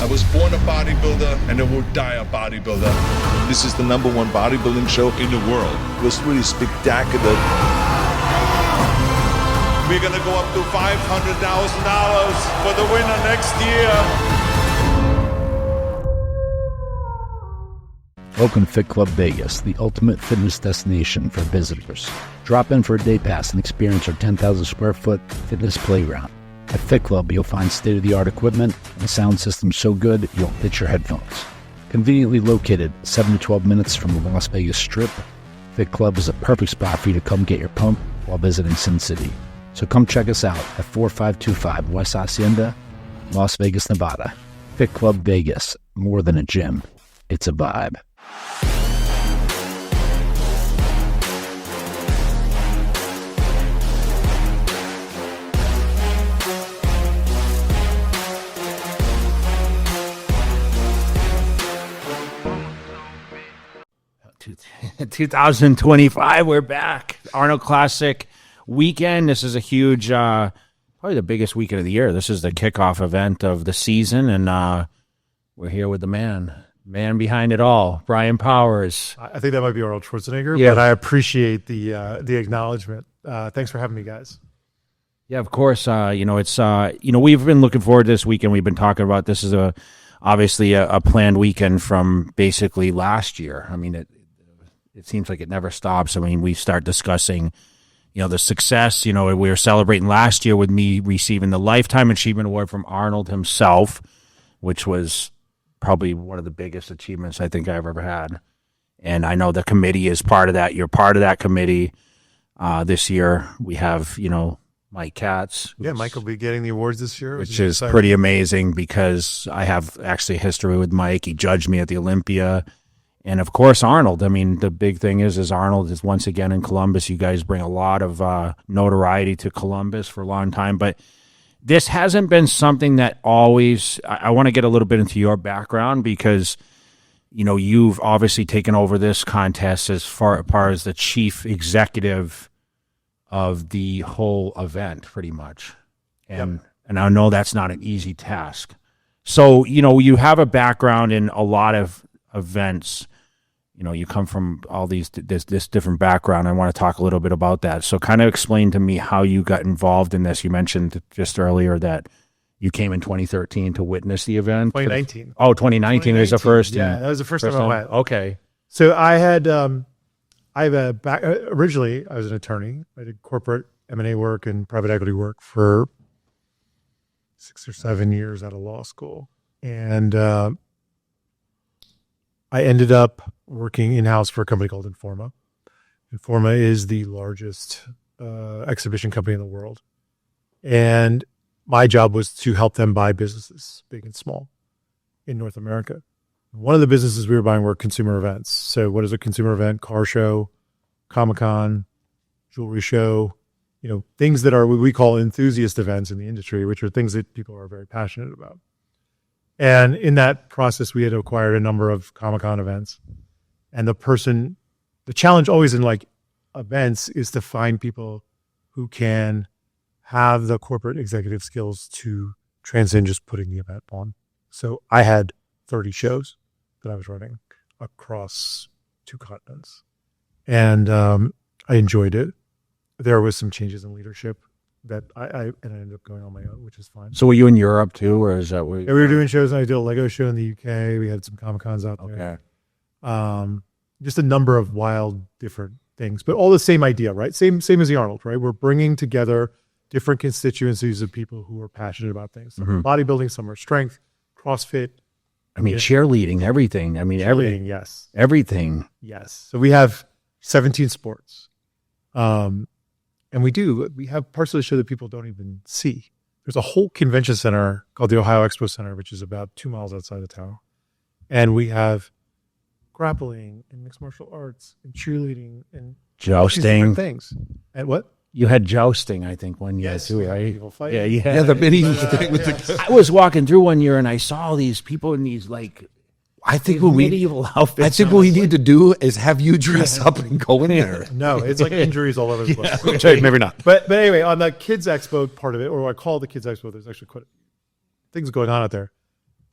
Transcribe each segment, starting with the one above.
was born a bodybuilder and I will die a bodybuilder. This is the #1 bodybuilding show in the world. It was really spectacular. We're gonna go up to $500,000 for the winner next year. Welcome to Fit Club Vegas, the ultimate fitness destination for visitors. Drop in for a day pass and experience our 10,000 square foot fitness playground. At Fit Club, you'll find state-of-the-art equipment and a sound system so good you'll pitch your headphones. Conveniently located 7 to 12 minutes from the Las Vegas Strip, Fit Club is a perfect spot for you to come get your pump while visiting Sin City. So come check us out at 4525 West Hacienda, Las Vegas, Nevada. Fit Club Vegas, more than a gym, it's a vibe. In 2025, we're back. Arnold Classic weekend. This is a huge, probably the biggest weekend of the year. This is the kickoff event of the season, and we're here with the man behind it all, Brian Powers. I think that might be Arnold Schwarzenegger, yeah. But I appreciate the acknowledgement. Thanks for having me, guys. Yeah, of course. We've been looking forward to this weekend. We've been talking about this is obviously a planned weekend from basically last year. I mean, it seems like it never stops. I mean, we start discussing, the success. We were celebrating last year with me receiving the Lifetime Achievement Award from Arnold himself, which was probably one of the biggest achievements I think I've ever had. And I know the committee is part of that. You're part of that committee. This year we have, Mike Katz. Yeah, Mike will be getting the awards this year. Which is pretty amazing because I have actually a history with Mike. He judged me at the Olympia. And, of course, Arnold. I mean, the big thing is Arnold is once again in Columbus. You guys bring a lot of notoriety to Columbus for a long time. But this hasn't been something that always – I want to get a little bit into your background because, you've obviously taken over this contest as far as the chief executive of the whole event pretty much. And I know that's not an easy task. So, you have a background in a lot of events. You come from all this different background. I want to talk a little bit about that. So kind of explain to me how you got involved in this. You mentioned just earlier that you came in 2013 to witness the event. 2019. Oh, 2019 was the first. Yeah, that was the first time I went. Okay. So I had, originally I was an attorney. I did corporate M&A work and private equity work for 6 or 7 years out of law school. And I ended up working in-house for a company called Informa. Informa is the largest exhibition company in the world. And my job was to help them buy businesses, big and small, in North America. One of the businesses we were buying were consumer events. So what is a consumer event? Car show, Comic-Con, jewelry show, things that are what we call enthusiast events in the industry, which are things that people are very passionate about. And in that process, we had acquired a number of Comic-Con events. And the challenge always in events is to find people who can have the corporate executive skills to transcend just putting the event on. So I had 30 shows that I was running across 2 continents. And I enjoyed it. There was some changes in leadership that I ended up going on my own, which is fine. So were you in Europe too, or is that where? Yeah, we were doing shows. And I did a Lego show in the UK. We had some Comic-Cons out there. Okay. Just a number of wild, different things, but all the same idea, right? Same as the Arnold, right? We're bringing together different constituencies of people who are passionate about things. Some are bodybuilding, some are strength, CrossFit. I mean, cheerleading, everything. I mean, everything. Yes. Everything. Yes. So we have 17 sports. And we have parts of the show that people don't even see. There's a whole convention center called the Ohio Expo Center, which is about 2 miles outside of town. And we have grappling and mixed martial arts and cheerleading and jousting things. And what? You had jousting, I think, one year too, right? Medieval fighting. Yeah, the medieval thing with the. I was walking through one year and I saw all these people in these I think what medieval outfits. I think what we need to do is have you dress up and go in there. No, it's like injuries all over the place. Okay, maybe not. But anyway, on the Kids Expo part of it, or what I call the Kids Expo, there's actually quite things going on out there.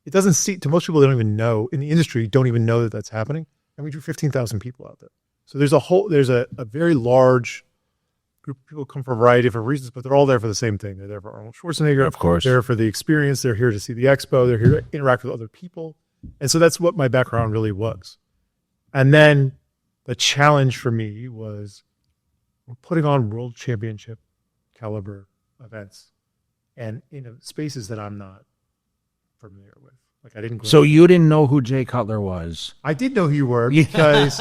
it doesn't see, to most people, they don't even know, in the industry, don't even know that that's happening. And we drew 15,000 people out there. So there's a very large group of people come for a variety of different reasons, but they're all there for the same thing. They're there for Arnold Schwarzenegger. Of course. They're there for the experience. They're here to see the expo. They're here to interact with other people. And so that's what my background really was. And then the challenge for me was we're putting on world championship caliber events and in spaces that I'm not familiar with. Like I didn't. So you didn't know who Jay Cutler was? I did know who you were because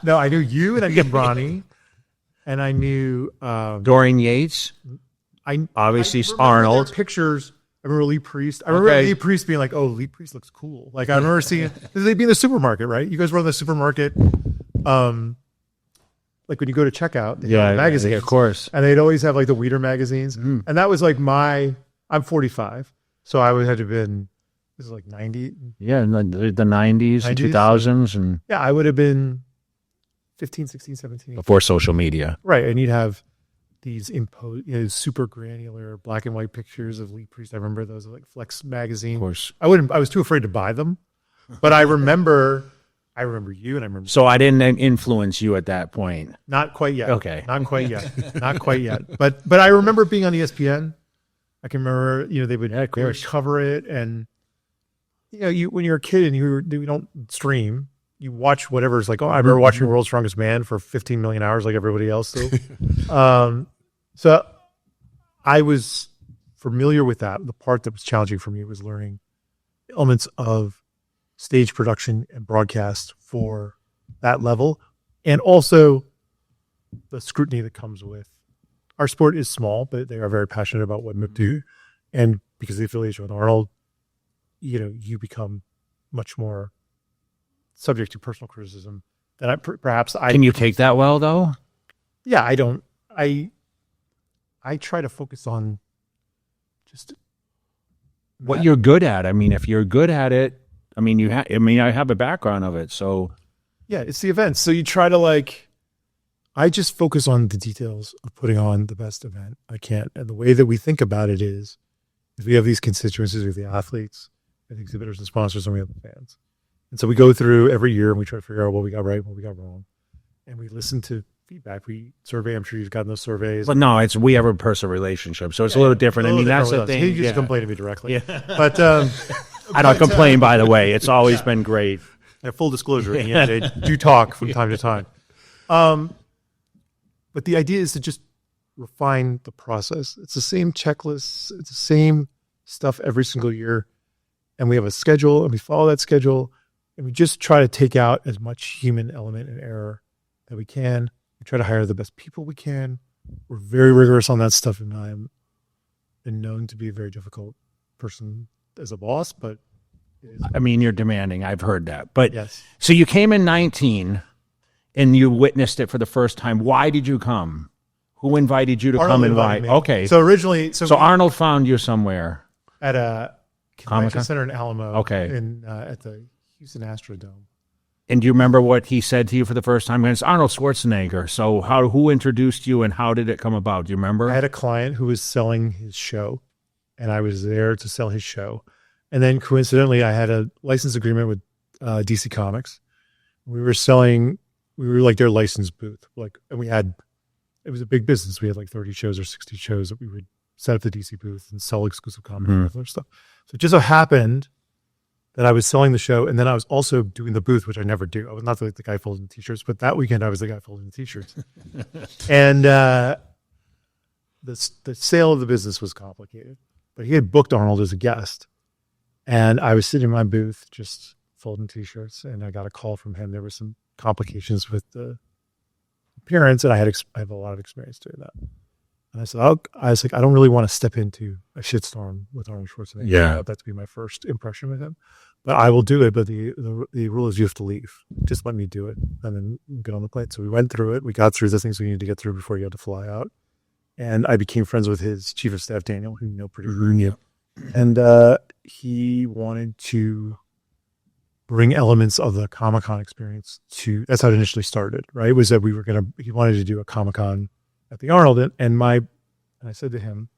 no, I knew you and I knew Bronny and I knew Dorian Yates? Obviously Arnold. Pictures. I remember Lee Priest. I remember Lee Priest being like, "Oh, Lee Priest looks cool." Like I remember seeing they'd be in the supermarket, right? You guys were in the supermarket. Like when you go to checkout, they have magazines, of course, and they'd always have like the Weeder magazines, and that was like I'm 45, so I would have to have been. This is like 90. Yeah, in the 90s and 2000s, and yeah, I would have been 15, 16, 17. before social media, right? And you'd have these super granular black and white pictures of Lee Priest. I remember those like Flex magazine. of course. I was too afraid to buy them, but I remember you, and I remember. So I didn't influence you at that point. Not quite yet. Okay. Not quite yet. Not quite yet. But I remember being on ESPN. I can remember, they would cover it, and when you're a kid and you don't stream, you watch whatever's like. Oh, I remember watching World's Strongest Man for 15 million hours, like everybody else do. So I was familiar with that. The part that was challenging for me was learning elements of stage production and broadcast for that level, and also the scrutiny that comes with our sport is small, but they are very passionate about what MIP do, and because of the affiliation with Arnold, you become much more subject to personal criticism than perhaps I. Can you take that well though? Yeah, I don't. I try to focus on just what you're good at. I mean, if you're good at it, I mean, I have a background of it, so yeah, it's the events. So you try to I just focus on the details of putting on the best event I can. And the way that we think about it is we have these constituencies with the athletes, and the exhibitors and sponsors, and we have the fans. And so we go through every year and we try to figure out what we got right, what we got wrong. And we listen to feedback. We survey. I'm sure you've gotten those surveys. But no, we have a personal relationship, so it's a little different. I mean, that's the thing. He just complain to me directly. Yeah. But I don't complain, by the way. It's always been great. Full disclosure, they do talk from time to time. But the idea is to just refine the process. It's the same checklists. It's the same stuff every single year. And we have a schedule, and we follow that schedule. And we just try to take out as much human element and error that we can. We try to hire the best people we can. We're very rigorous on that stuff. And I'm been known to be a very difficult person as a boss, but I mean, you're demanding. I've heard that. But yes. So you came in 19 and you witnessed it for the first time. Why did you come? Who invited you to Arnold come invited me. Okay. So originally, so Arnold found you somewhere at a convention Comic-Con? center in Alamo. Okay. At the Houston Astrodome. And do you remember what he said to you for the first time? It's Arnold Schwarzenegger. So who introduced you and how did it come about? Do you remember? I had a client who was selling his show, and I was there to sell his show. And then coincidentally, I had a license agreement with DC Comics. We were like their license booth. It was a big business. We had like 30 shows or 60 shows that we would set up the DC booth and sell exclusive comics and other stuff. So it just so happened that I was selling the show, and then I was also doing the booth, which I never do. I was not like the guy folding t-shirts, but that weekend I was the guy folding the t-shirts. And the sale of the business was complicated, but he had booked Arnold as a guest. And I was sitting in my booth just folding t-shirts, and I got a call from him. There were some complications with the appearance, and I have a lot of experience doing that. And I said, I don't really want to step into a shitstorm with Arnold Schwarzenegger. Yeah. That to be my first impression with him. But I will do it. But the rule is you have to leave. Just let me do it, and then get on the plane. So we went through it. We got through the things we needed to get through before you had to fly out. And I became friends with his chief of staff, Daniel, who you know pretty well. Yeah. And he wanted to bring elements of the Comic-Con experience to, that's how it initially started, right? Was that he wanted to do a Comic-Con at the Arnold. And I said to him,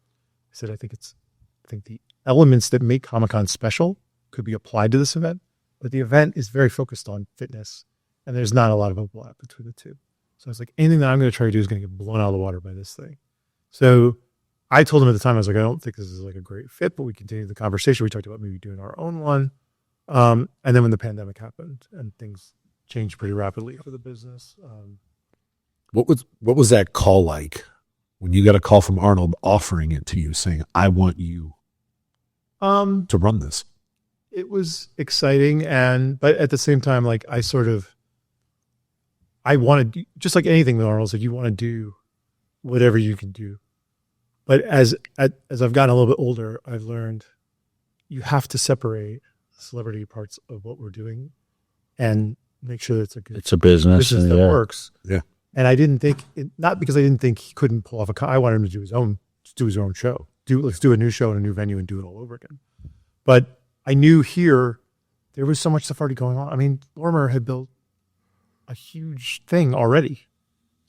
I think the elements that make Comic-Con special could be applied to this event, but the event is very focused on fitness, and there's not a lot of overlap between the two. So I was like, anything that I'm going to try to do is going to get blown out of the water by this thing. So I told him at the time, I was like, I don't think this is like a great fit, but we continued the conversation. We talked about maybe doing our own one. And then when the pandemic happened and things changed pretty rapidly for the business. What was that call like when you got a call from Arnold offering it to you, saying, I want you to run this? It was exciting. But at the same time, like I wanted, just like anything with Arnold, like you want to do whatever you can do. But as I've gotten a little bit older, I've learned you have to separate the celebrity parts of what we're doing and make sure that it's a business that works. Yeah. And I didn't think, not because I didn't think he couldn't pull off I wanted him to do his own show. Let's do a new show in a new venue and do it all over again. But I knew here there was so much stuff already going on. I mean, Lorimer had built a huge thing already.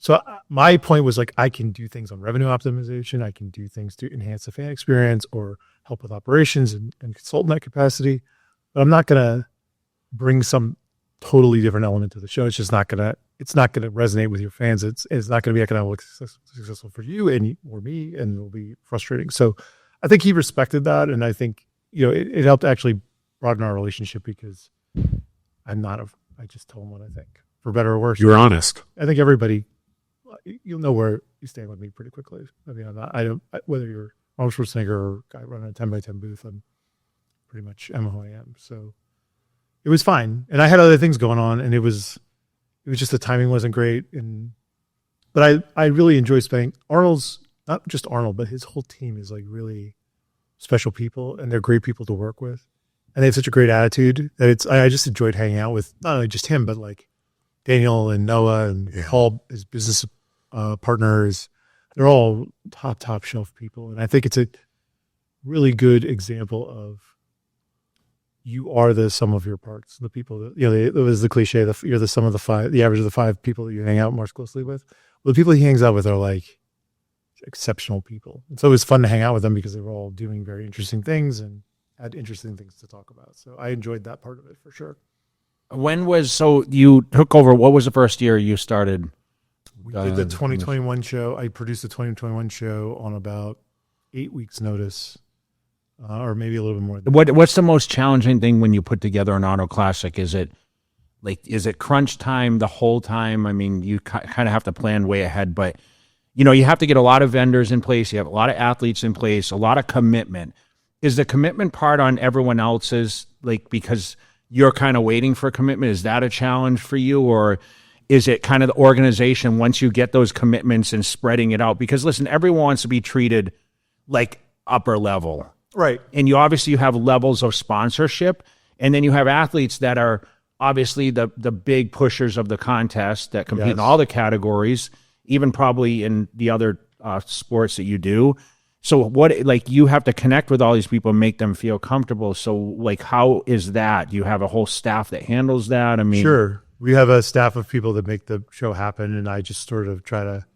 So my point was like, I can do things on revenue optimization. I can do things to enhance the fan experience or help with operations and consult in that capacity. But I'm not going to bring some totally different element to the show. It's just not going to resonate with your fans. It's not going to be economically successful for you or me, and it'll be frustrating. So I think he respected that. And I think, it helped actually broaden our relationship because I just told him what I think, for better or worse. You were honest. I think everybody, you'll know where you stand with me pretty quickly. I mean, whether you're Arnold Schwarzenegger or guy running a 10x10 booth, I'm pretty much who I am. So it was fine. And I had other things going on, and it was just the timing wasn't great. But I really enjoy spending Arnold's, not just Arnold, but his whole team is like really special people, and they're great people to work with. And they have such a great attitude that I just enjoyed hanging out with not only just him, but like Daniel and Noah and Paul, his business partners. They're all top shelf people. And I think it's a really good example of you are the sum of your parts. The people that, it was the cliche, you're the sum of the average of the 5 people that you hang out most closely with. Well, the people he hangs out with are like exceptional people. And so it was fun to hang out with them because they were all doing very interesting things and had interesting things to talk about. So I enjoyed that part of it for sure. So you took over, what was the first year you started? We did the 2021 show. I produced the 2021 show on about 8 weeks notice, or maybe a little bit more. What's the most challenging thing when you put together an auto classic? Is it crunch time the whole time? I mean, you kind of have to plan way ahead, but you have to get a lot of vendors in place. You have a lot of athletes in place, a lot of commitment. Is the commitment part on everyone else's, because you're kind of waiting for commitment? Is that a challenge for you? Or is it kind of the organization once you get those commitments and spreading it out? Because listen, everyone wants to be treated like upper level. Right. And you have levels of sponsorship, and then you have athletes that are obviously the big pushers of the contest that compete in all the categories, even probably in the other sports that you do. So you have to connect with all these people and make them feel comfortable. So how is that? Do you have a whole staff that handles that? I mean, sure. We have a staff of people that make the show happen, and I just sort of try to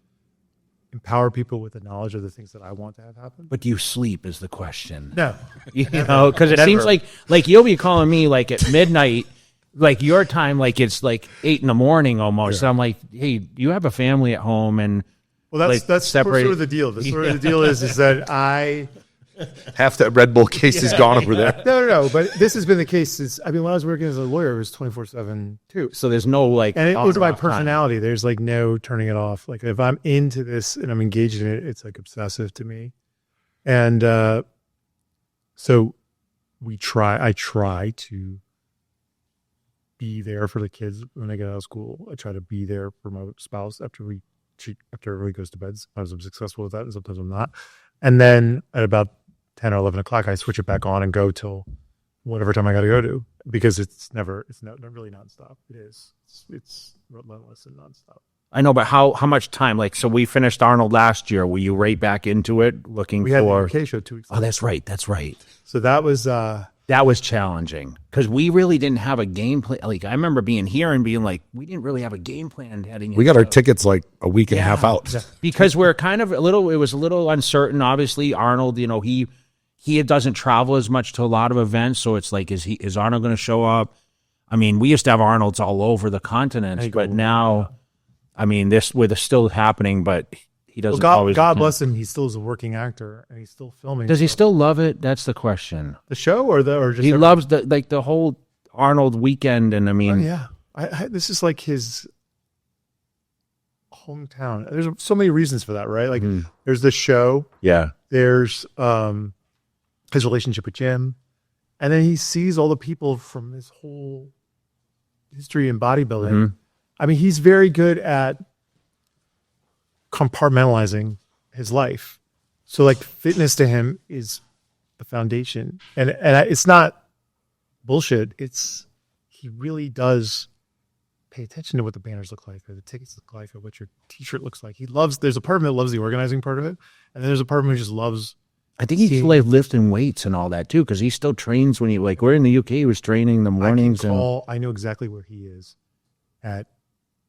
empower people with the knowledge of the things that I want to have happen. But do you sleep is the question. No. Because it seems like you'll be calling me at midnight, your time, it's 8 a.m. almost. Sure. And I'm like, hey, you have a family at home, and well, that's sort of the deal. The deal is that I half that Red Bull case is gone over there. No. But this has been the case since, when I was working as a lawyer, it was 24/7 too. So there's no and it was my personality. Time. There's no turning it off. If I'm into this and I'm engaged in it, it's obsessive to me. And so I try to be there for the kids when they get out of school. I try to be there for my spouse after everybody goes to bed. Sometimes I'm successful with that, and sometimes I'm not. And then at about 10 or 11 o'clock, I switch it back on and go till whatever time I got to go to, because it's not really nonstop. It is. It's relentless and nonstop. I know, but how much time? So we finished Arnold last year. Were you right back into it looking for? We had the UK show 2 weeks ago. Oh, that's right. So that was challenging because we really didn't have a game plan. I remember being here and being we didn't really have a game plan heading. We got our tickets a week and a half out because we're kind of it was a little uncertain. Obviously, Arnold, he he doesn't travel as much to a lot of events, so it's like, is Arnold going to show up? I mean, we used to have Arnolds all over the continents, but now, I mean, this with still happening, but he doesn't always. God bless him. He still is a working actor, and he's still filming. Does he still love it? That's the question. The show, or just he loves the whole Arnold weekend, and I mean, yeah, this is like his hometown. There's so many reasons for that, right? Like, there's the show. Yeah. There's his relationship with Jim, and then he sees all the people from his whole history in bodybuilding. I mean, he's very good at compartmentalizing his life. So like fitness to him is the foundation, and it's not bullshit. He really does pay attention to what the banners look like, or the tickets look like, or what your t-shirt looks like. There's a part of him that loves the organizing part of it, and then there's a part of him who just loves. I think he's like lifting weights and all that too, because he still trains when we're in the UK. He was training in the mornings. I know exactly where he is at.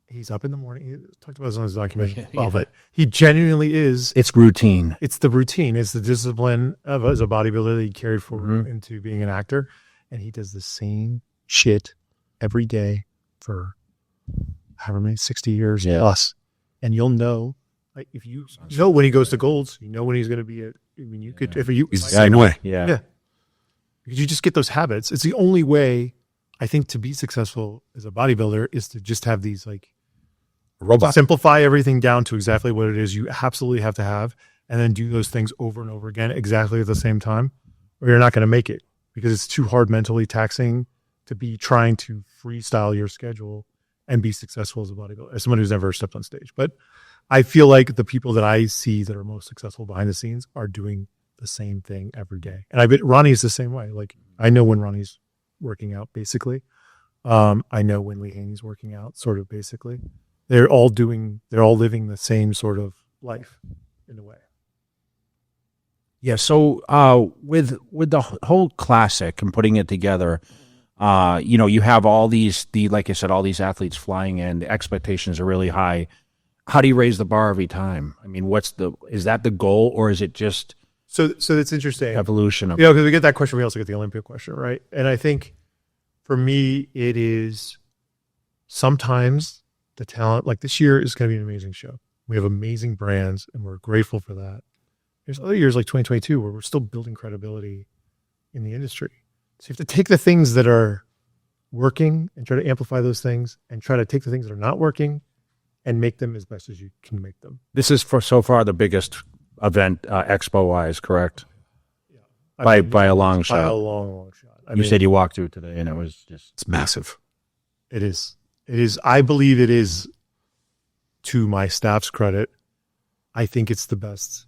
He's up in the morning. He talked about this on his documentary. Well, but he genuinely is. It's routine. It's the routine. It's the discipline of as a bodybuilder that he carried forward into being an actor. And he does the same shit every day for however many, 60 years plus. And you'll know, like, if you know when he goes to Golds, you know when he's going to be at, I mean, you could, if you, I know. yeah. Because you just get those habits. It's the only way, I think, to be successful as a bodybuilder is to just have these, like, robot. Simplify everything down to exactly what it is you absolutely have to have, and then do those things over and over again exactly at the same time, or you're not going to make it, because it's too hard, mentally taxing to be trying to freestyle your schedule and be successful as a bodybuilder, as someone who's never stepped on stage. But I feel like the people that I see that are most successful behind the scenes are doing the same thing every day. And I bet Ronnie's the same way. Like, I know when Ronnie's working out, basically. I know when Lee Haney's working out, sort of, basically. They're all living the same sort of life in a way. Yeah. So with the whole classic and putting it together, you have all these, like I said, all these athletes flying in. The expectations are really high. How do you raise the bar every time? I mean, is that the goal, or is it just so that's interesting evolution of because we get that question, we also get the Olympia question, right? And I think for me, it is sometimes the talent, like this year is going to be an amazing show. We have amazing brands, and we're grateful for that. There's other years like 2022 where we're still building credibility in the industry. So you have to take the things that are working and try to amplify those things, and try to take the things that are not working and make them as best as you can make them. This is for so far the biggest event Expo wise, correct? Yeah. By a long shot. By a long shot. You said you walked through today, and it was just... It's massive. It is. I believe it is, to my staff's credit, I think it's the best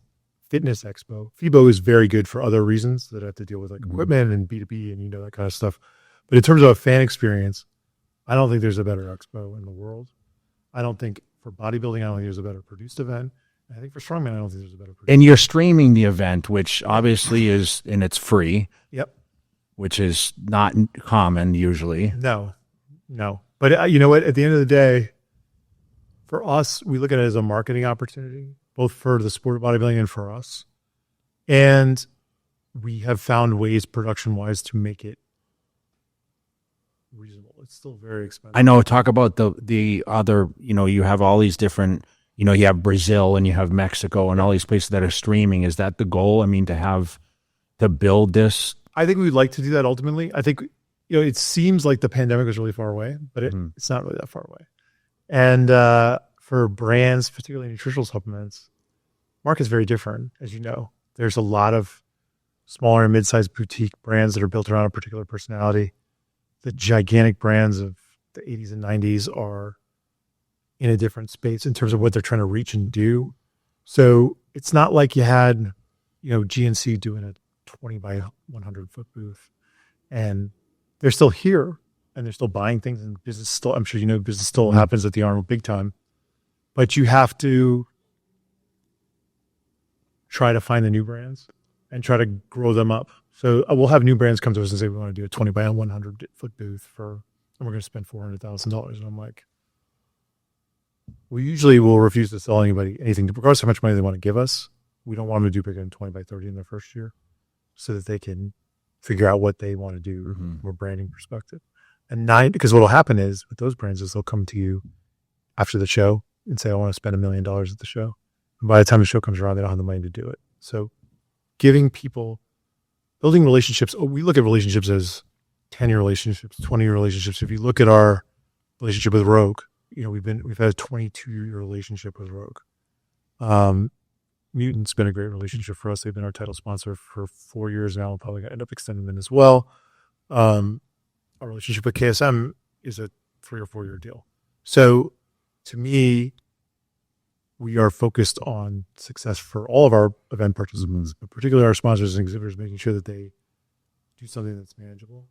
fitness expo. FIBO is very good for other reasons that have to deal with, like, equipment and B2B and that kind of stuff. But in terms of a fan experience, I don't think there's a better expo in the world. I don't think for bodybuilding, I don't think there's a better produced event. I think for Strongman, I don't think there's a better produced And you're streaming the event, which obviously is, and it's free. Yep. Which is not common usually. No. But you know what? At the end of the day, for us, we look at it as a marketing opportunity, both for the sport of bodybuilding and for us. And we have found ways, production-wise, to make it reasonable. It's still very expensive. I know. Talk about the other, you have all these different, you have Brazil and you have Mexico and all these places that are streaming. Is that the goal? I mean, to build this? I think we'd like to do that ultimately. I think, it seems like the pandemic was really far away, but it's not really that far away. And for brands, particularly nutritional supplements, market's very different, as you know. There's a lot of smaller and mid-sized boutique brands that are built around a particular personality. The gigantic brands of the 80s and 90s are in a different space in terms of what they're trying to reach and do. So it's not like you had, GNC doing a 20 by 100 foot booth, and they're still here and they're still buying things, and business still, I'm sure business still happens at the Arnold big time, but you have to try to find the new brands and try to grow them up. So we'll have new brands come to us and say, we want to do a 20 by 100 foot booth and we're going to spend $400,000. And I'm like, we usually will refuse to sell anybody anything, regardless of how much money they want to give us. We don't want them to do bigger than 20 by 30 in their first year. so that they can figure out what they want to do Mhm. from a branding perspective. And because what will happen is with those brands is they'll come to you after the show and say, I want to spend $1 million at the show. And by the time the show comes around, they don't have the money to do it. So giving people, building relationships, we look at relationships as 10-year relationships, 20-year relationships. If you look at our relationship with Rogue, we've had a 22-year relationship with Rogue. Mutant's been a great relationship for us. They've been our title sponsor for 4 years now. We'll probably end up extending them as well. Our relationship with KSM is a 3 or 4 year deal. So to me, we are focused on success for all of our event participants, but particularly our sponsors and exhibitors, making sure that they do something that's manageable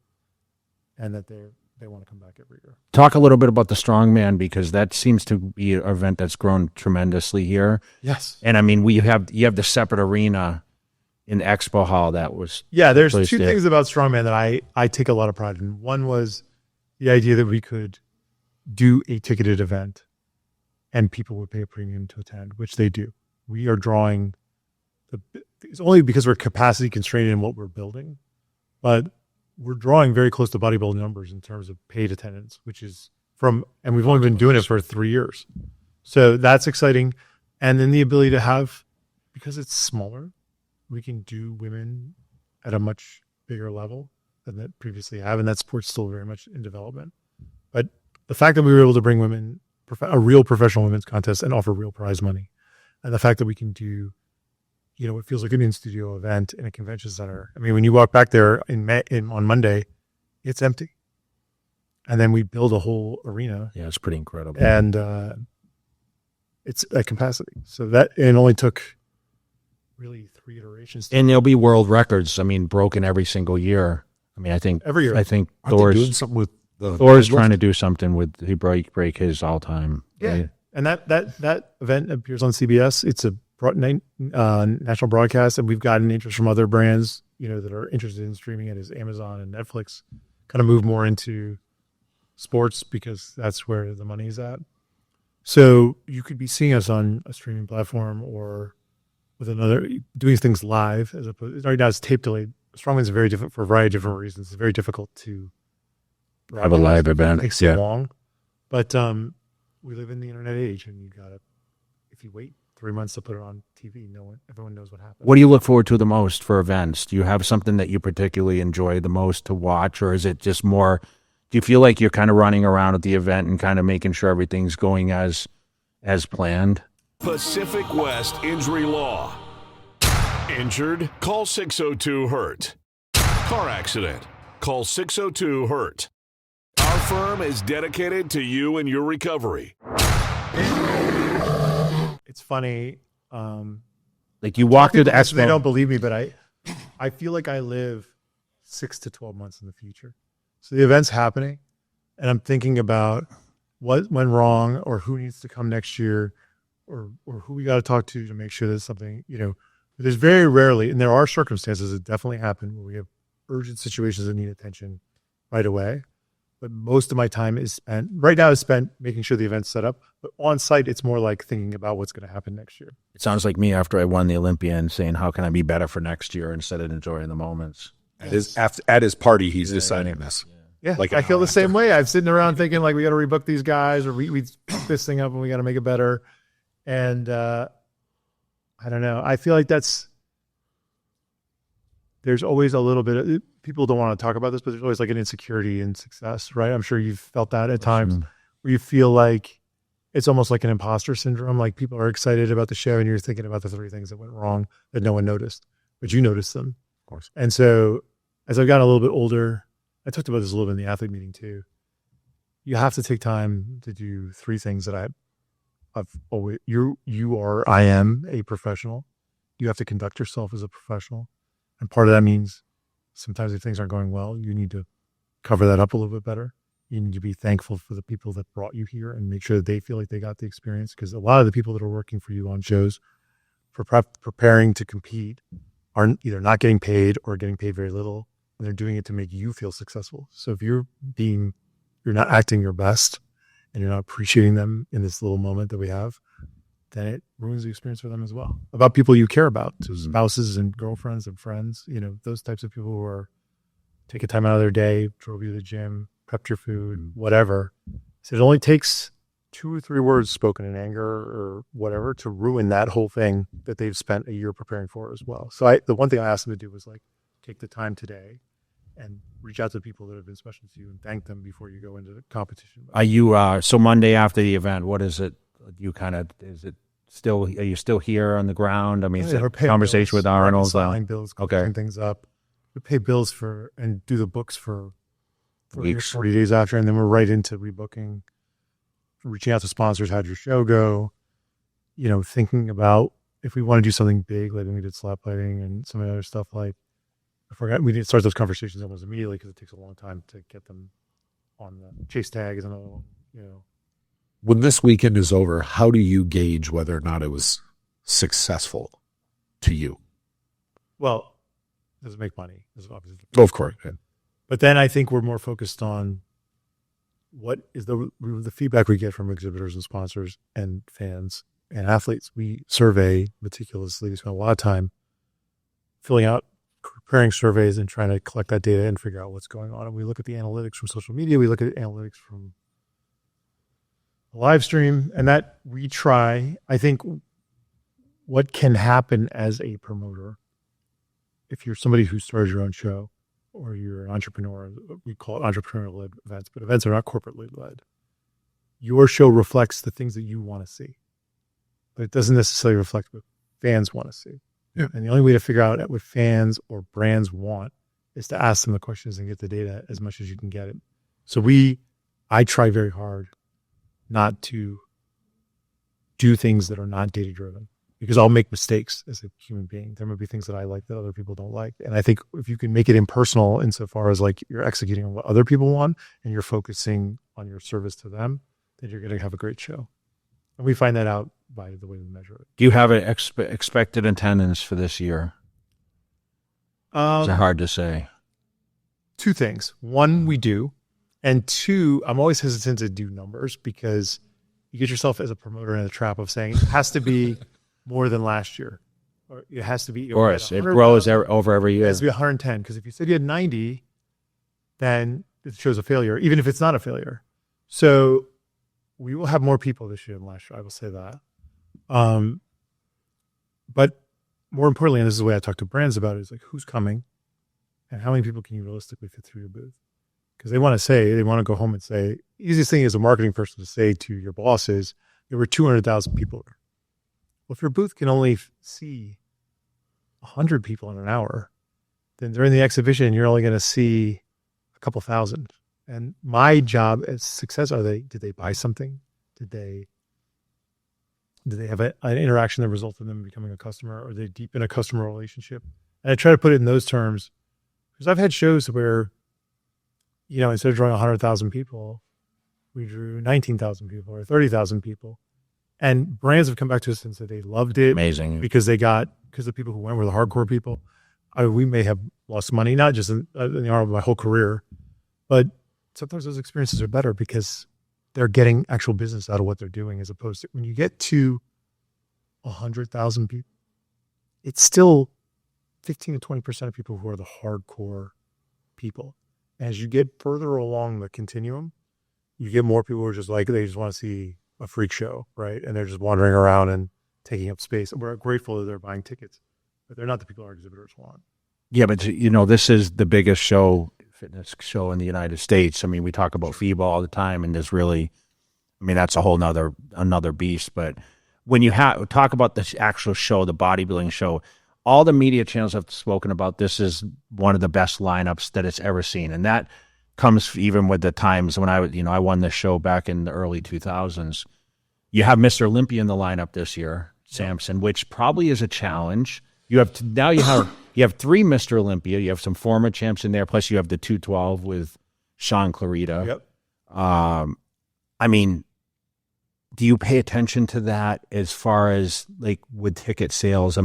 and that they want to come back every year. Talk a little bit about the Strongman, because that seems to be an event that's grown tremendously here. Yes. And I mean, you have the separate arena in the Expo Hall that was. There's two placed there. things about Strongman that I take a lot of pride in. One was the idea that we could do a ticketed event and people would pay a premium to attend, which they do. We are drawing it's only because we're capacity constrained in what we're building, but we're drawing very close to bodybuilding numbers in terms of paid attendance, and we've only been doing it for 3 years. So that's exciting. And then the ability to have, because it's smaller, we can do women at a much bigger level than that previously have. And that sport's still very much in development. But the fact that we were able to bring women, a real professional women's contest and offer real prize money, and the fact that we can do, it feels like an in-studio event in a convention center. I mean, when you walk back there on Monday, it's empty. And then we build a whole arena. Yeah, it's pretty incredible. And it's at capacity. So it only took really 3 iterations. And there'll be world records, broken every single year. I think every year. I think Aren't they doing something with Thor's trying to do something with he break his all time. Yeah. Right? And that event appears on CBS. It's a national broadcast, and we've gotten interest from other brands, that are interested in streaming it, as Amazon and Netflix kind of move more into sports because that's where the money's at. So you could be seeing us on a streaming platform or with another, doing things live as opposed. Right now it's tape delayed. Strongman's very different for a variety of different reasons. It's very difficult to Have a live event. It takes so long, but we live in the internet age, and if you wait 3 months to put it on TV, everyone knows what happened. What do you look forward to the most for events? Do you have something that you particularly enjoy the most to watch, or is it just more? Do you feel like you're kind of running around at the event and kind of making sure everything's going as planned? Pacific West Injury Law. Injured? Call 602-HURT. Car accident? Call 602-HURT. Our firm is dedicated to you and your recovery. It's funny. Like you walk through the Expo. They don't believe me, but I feel like I live 6 to 12 months in the future. So the event's happening, and I'm thinking about what went wrong, or who needs to come next year, or who we got to talk to make sure there's something. There's very rarely, and there are circumstances that definitely happen where we have urgent situations that need attention right away. But most of my time is spent making sure the event's set up. But on site, it's more like thinking about what's going to happen next year. It sounds like me after I won the Olympia and saying, how can I be better for next year instead of enjoying the moments? At his party, he's deciding this. Yeah, I feel the same way. I'm sitting around thinking like we got to rebook these guys, or we fuck this thing up and we got to make it better. And I don't know. I feel like there's always a little bit of, people don't want to talk about this, but there's always like an insecurity in success, right? I'm sure you've felt that at times where you feel like it's almost like an imposter syndrome. Like people are excited about the show and you're thinking about the 3 things that went wrong that no one noticed, but you noticed them. Of course. And so as I've gotten a little bit older, I talked about this a little bit in the athlete meeting too. You have to take time to do 3 things that I've always, I am a professional. You have to conduct yourself as a professional. And part of that means sometimes if things aren't going well, you need to cover that up a little bit better. You need to be thankful for the people that brought you here and make sure that they feel like they got the experience. Because a lot of the people that are working for you on shows for preparing to compete are either not getting paid or getting paid very little. And they're doing it to make you feel successful. So if you're not acting your best and you're not appreciating them in this little moment that we have, then it ruins the experience for them as well. About people you care about, so spouses and girlfriends and friends, those types of people who are taking time out of their day, drove you to the gym, prepped your food, whatever. So it only takes 2 or 3 words spoken in anger or whatever to ruin that whole thing that they've spent a year preparing for as well. So the one thing I asked them to do was like, take the time today and reach out to people that have been special to you and thank them before you go into the competition. Are you so Monday after the event? What is it? Is it still? Are you still here on the ground? I mean, Yeah, is we're it paying conversation bills, with Arnold? reconciling bills, Okay. clearing things up. We pay bills and do the books for Weeks. 40 days after, and then we're right into rebooking, reaching out to sponsors. How'd your show go? Thinking about if we want to do something big, like when we did slap lighting and some of the other stuff. Like, I forgot we need to start those conversations almost immediately because it takes a long time to get them on the chase tag is another one. When this weekend is over, how do you gauge whether or not it was successful to you? Well, it doesn't make money. This is obviously Of course. Yeah. But then I think we're more focused on what is the feedback we get from exhibitors and sponsors and fans and athletes. We survey meticulously. We spend a lot of time filling out, preparing surveys and trying to collect that data and figure out what's going on. And we look at the analytics from social media. We look at analytics from the live stream, and that we try. I think what can happen as a promoter, if you're somebody who started your own show, or you're an entrepreneur, we call it entrepreneurial-led events, but events are not corporately led. Your show reflects the things that you want to see, but it doesn't necessarily reflect what fans want to see. Yeah. And the only way to figure out what fans or brands want is to ask them the questions and get the data as much as you can get it. So I try very hard not to do things that are not data-driven, because I'll make mistakes as a human being. There may be things that I like that other people don't like. And I think if you can make it impersonal insofar as like you're executing on what other people want and you're focusing on your service to them, then you're going to have a great show. And we find that out by the way we measure it. Do you have an expected attendance for this year? Is it hard to say? 2 things. 1, we do. And 2, I'm always hesitant to do numbers because you get yourself as a promoter in a trap of saying it has to be more than last year. Or it has to be. Of course, it grows over every It year. has to be 110. Because if you said you had 90, then it shows a failure, even if it's not a failure. So we will have more people this year than last year. I will say that. But more importantly, and this is the way I talk to brands about it, is like who's coming and how many people can you realistically fit through your booth? Because they want to go home and say, easiest thing as a marketing person to say to your boss is, there were 200,000 people there. Well, if your booth can only see 100 people in an hour, then during the exhibition, you're only going to see a couple thousand. And my job as success, did they buy something? Did they have an interaction that resulted in them becoming a customer? Or they deepen a customer relationship? And I try to put it in those terms because I've had shows where, instead of drawing 100,000 people, we drew 19,000 people or 30,000 people. And brands have come back to us and said they loved it. Amazing. Because the people who went were the hardcore people. We may have lost money, not just in the arm of my whole career, but sometimes those experiences are better because they're getting actual business out of what they're doing, as opposed to when you get to 100,000 people, it's still 15 to 20% of people who are the hardcore people. As you get further along the continuum, you get more people who are just like, they just want to see a freak show, right? And they're just wandering around and taking up space. And we're grateful that they're buying tickets, but they're not the people our exhibitors want. Yeah, but this is the biggest fitness show in the United States. I mean, we talk about FIBA all the time, and there's really, that's a whole another beast. But when you talk about the actual show, the bodybuilding show, all the media channels have spoken about this is one of the best lineups that it's ever seen, and that comes even with the times when I won this show back in the early 2000s. You have Mr. Olympia in the lineup this year, Samson, which probably is a challenge. You have 3 Mr. Olympia. You have some former champs in there, plus you have the 212 with Sean Clarita. Yep. Do you pay attention to that as far as like with ticket sales?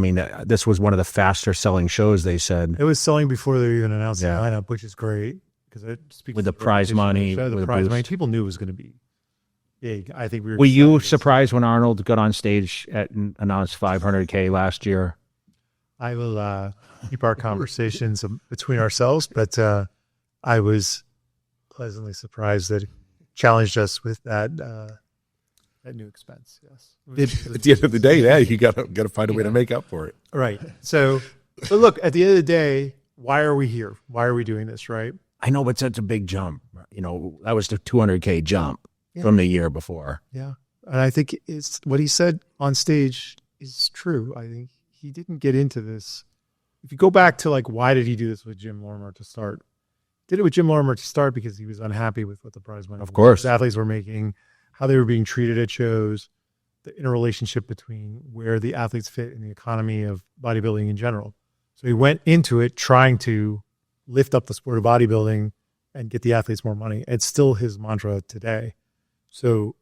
This was one of the faster selling shows, they said. It was selling before they even announced Yeah. the lineup, which is great because it speaks With to the prize reputation of money, the show. with The the prize booths. money, people knew it was going to be big. I think we Were you excited. surprised when Arnold got on stage and announced 500K last year? I will keep our conversations between ourselves, but I was pleasantly surprised that he challenged us with that new expense. Yes. At the end of the day, yeah, you got to find a way to make up for it. Right. So, but look, at the end of the day, why are we here? Why are we doing this, right? I know, but that's a big jump. You know, that was the 200K jump from the year before. Yeah. And I think it's what he said on stage is true. I think he didn't get into this. If you go back to like, why did he do this with Jim Lorimer to start? Did it with Jim Lorimer to start because he was unhappy with what the prize money Of course. his athletes were making, how they were being treated at shows, the interrelationship between where the athletes fit in the economy of bodybuilding in general. So he went into it trying to lift up the sport of bodybuilding and get the athletes more money. It's still his mantra today. So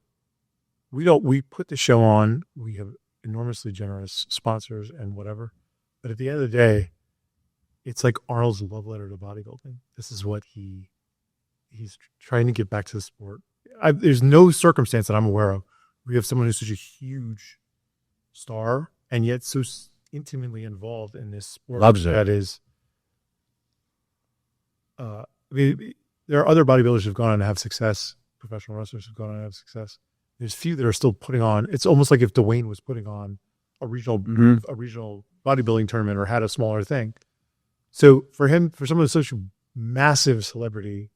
we put the show on. We have enormously generous sponsors and whatever. But at the end of the day, it's like Arnold's love letter to bodybuilding. This is what he's trying to get back to the sport. There's no circumstance that I'm aware of where you have someone who's such a huge star and yet so intimately involved in this sport. Loves it. That is, I mean, there are other bodybuilders who've gone on to have success, professional wrestlers who've gone on to have success. There's few that are still putting on. It's almost like if Dwayne was putting on a regional bodybuilding tournament or had a smaller thing. So for someone who's such a massive celebrity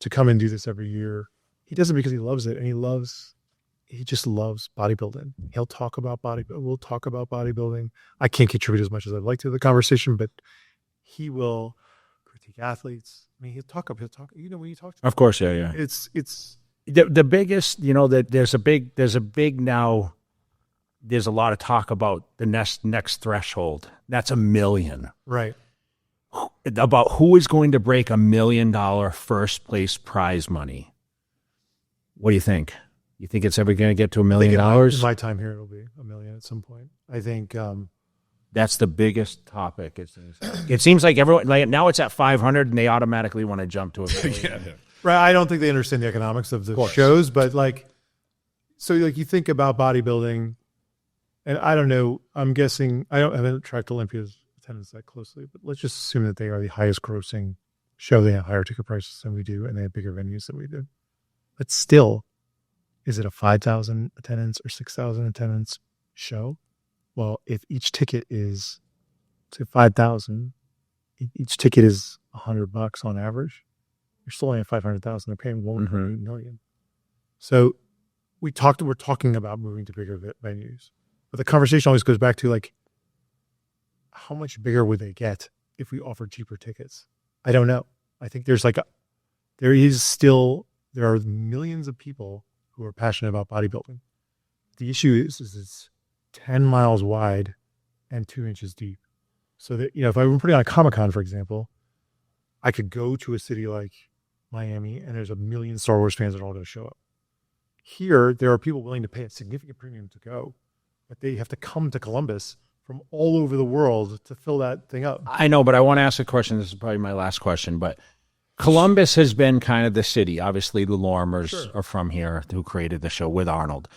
to come and do this every year, he does it because he loves it, and he just loves bodybuilding. He'll talk about we'll talk about bodybuilding. I can't contribute as much as I'd like to the conversation, but he will critique athletes. I mean, he'll talk. You know, when you talk to him, Of course, yeah. it's The biggest, you know, that there's a big now. There's a lot of talk about the next threshold. That's $1 million. right. About who is going to break $1 million first place prize money. What do you think? You think it's ever going to get to $1 million? In my time here, it'll be $1 million at some point. I think. That's the biggest topic. It seems like everyone, like now it's at 500 and they automatically want to jump to $1 million. Right. I don't think they understand the economics of the shows, but so you think about bodybuilding, and I don't know, I'm guessing, I haven't tracked Olympia's attendance that closely, but let's just assume that they are the highest grossing show. They have higher ticket prices than we do, and they have bigger venues than we do. But still, is it a 5,000 attendance or 6,000 attendance show? Well, if each ticket is, say, 5,000, each ticket is $100 on average. You're still only at 500,000. They're paying $1.8 million. So we're talking about moving to bigger venues, but the conversation always goes back to like, how much bigger would they get if we offered cheaper tickets? I don't know. I think there are millions of people who are passionate about bodybuilding. The issue is it's 10 miles wide and 2 inches deep. So that, if I were putting on a Comic-Con, for example, I could go to a city like Miami and there's 1 million Star Wars fans that are all going to show up. Here, there are people willing to pay a significant premium to go, but they have to come to Columbus from all over the world to fill that thing up. I know, but I want to ask a question. This is probably my last question, but Columbus has been kind of the city. Obviously, the Lorimers are from here, who created the show with Arnold.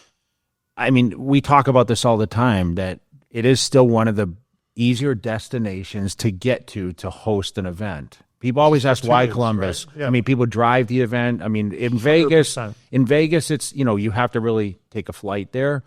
I mean, we talk about this all the time, that it is still one of the easier destinations to get to host an event. People always ask why Columbus. Right? Yeah. I mean, people drive the event. I mean, in Vegas, it's, you have to really take a flight there.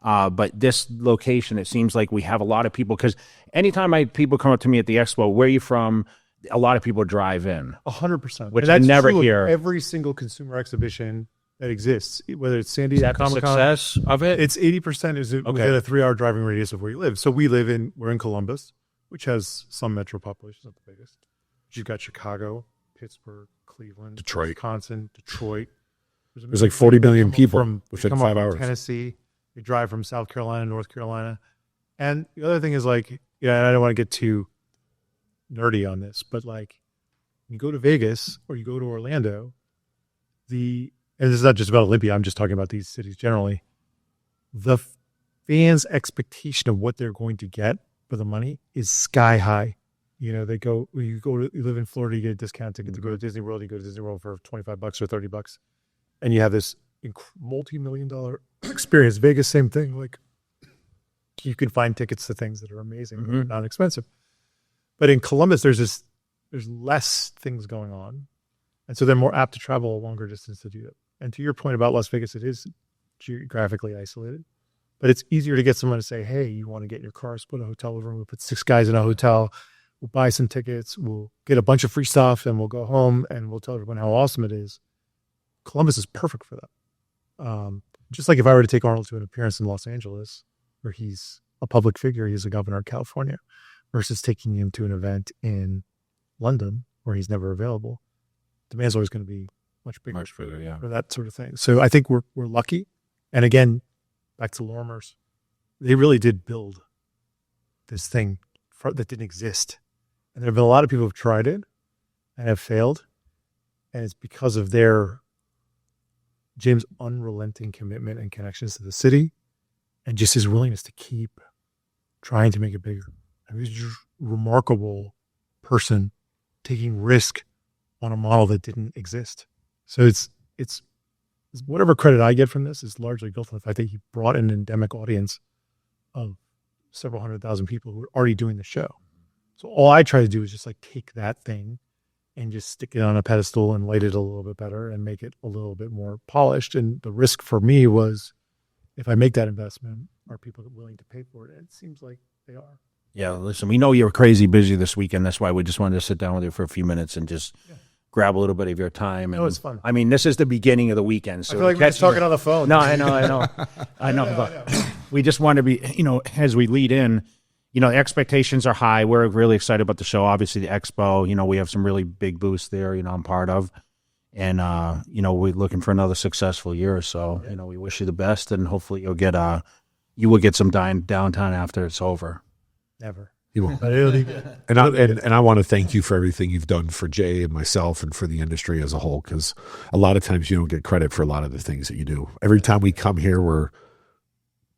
But this location, it seems like we have a lot of people, because anytime people come up to me at the Expo, where are you from? A lot of people drive in. 100%. Which I never hear. Every single consumer exhibition that exists, whether it's San Diego Comic-Con. Success of it? It's 80% is within a 3-hour driving radius of where you live. So we're in Columbus, which has some metro populations, not the biggest. You've got Chicago, Pittsburgh, Cleveland, Detroit. Wisconsin, Detroit. There's like 40 million people within come 5 up hours. from Tennessee. They drive from South Carolina, North Carolina. And the other thing is and I don't want to get too nerdy on this, but you go to Vegas or you go to Orlando, and this is not just about Olympia, I'm just talking about these cities generally, the fans' expectation of what they're going to get for the money is sky high. You live in Florida, you get a discount ticket to go to Disney World. You go to Disney World for $25 or $30, and you have this multi-million-dollar experience. Vegas, same thing. Like you can find tickets to things that are amazing, but not expensive. But in Columbus, there's less things going on, and so they're more apt to travel a longer distance to do it. And to your point about Las Vegas, it is geographically isolated, but it's easier to get someone to say, "Hey, you want to get in your car, split a hotel room, we'll put 6 guys in a hotel, we'll buy some tickets, we'll get a bunch of free stuff, and we'll go home and we'll tell everyone how awesome it is." Columbus is perfect for that. Just like if I were to take Arnold to an appearance in Los Angeles, where he's a public figure, he's a governor of California, versus taking him to an event in London where he's never available, demand's always going to be much bigger, Yeah. for that sort of thing. So I think we're lucky. And again, back to Lormer's, they really did build this thing that didn't exist. And there have been a lot of people who've tried it and have failed. And it's because of Jim's unrelenting commitment and connections to the city and just his willingness to keep trying to make it bigger. I mean, he's just a remarkable person taking risk on a model that didn't exist. So it's whatever credit I get from this is largely built on the fact that he brought in an endemic audience of several 100,000 people who were already doing the show. So all I try to do is just like take that thing and just stick it on a pedestal and light it a little bit better and make it a little bit more polished. And the risk for me was, if I make that investment, are people willing to pay for it? And it seems like they are. Yeah, listen, we know you're crazy busy this weekend. That's why we just wanted to sit down with you for a few minutes and just grab a little bit of your time. And, No, it's fun. I mean, this is the beginning of the weekend. So I feel like we're just talking on the phone. No, I know. I know. But we just want to be, as we lead in, the expectations are high. We're really excited about the show. Obviously, the Expo, we have some really big booths there, I'm part of. And, we're looking for another successful year. So, we wish you the best. And hopefully you will get some downtime after it's over. Never. You won't. But it'll be good. And I want to thank you for everything you've done for Jay and myself and for the industry as a whole, because a lot of times you don't get credit for a lot of the things that you do. Every time we come here,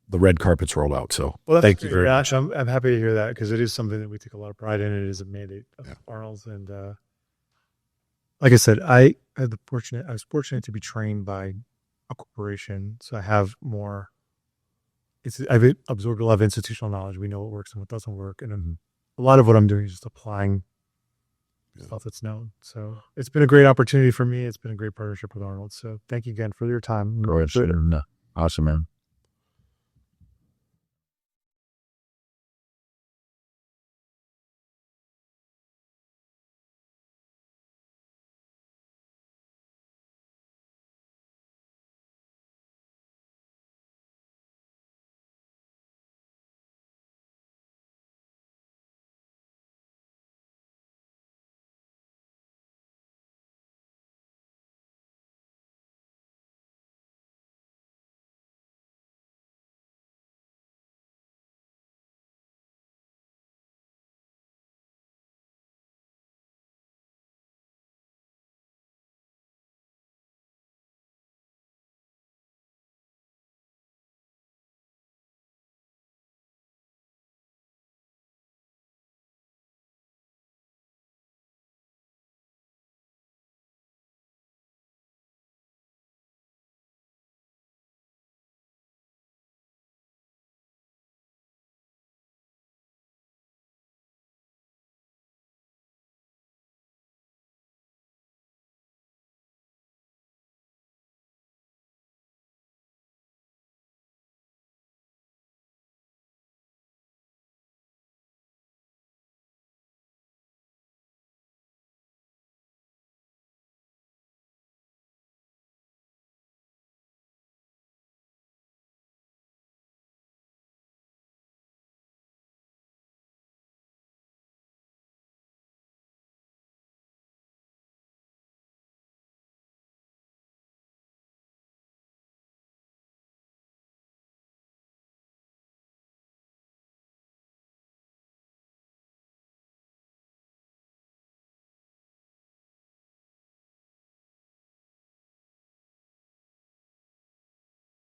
the red carpet's rolled out. So thank you very much. I'm happy to hear that, because it is something that we take a lot of pride in. It is a mandate of Arnold's. And like I said, I was fortunate to be trained by a corporation. So I have more. I've absorbed a lot of institutional knowledge. We know what works and what doesn't work. And a lot of what I'm doing is just applying stuff that's known. So it's been a great opportunity for me. It's been a great partnership with Arnold. So thank you again for your time. Awesome, man.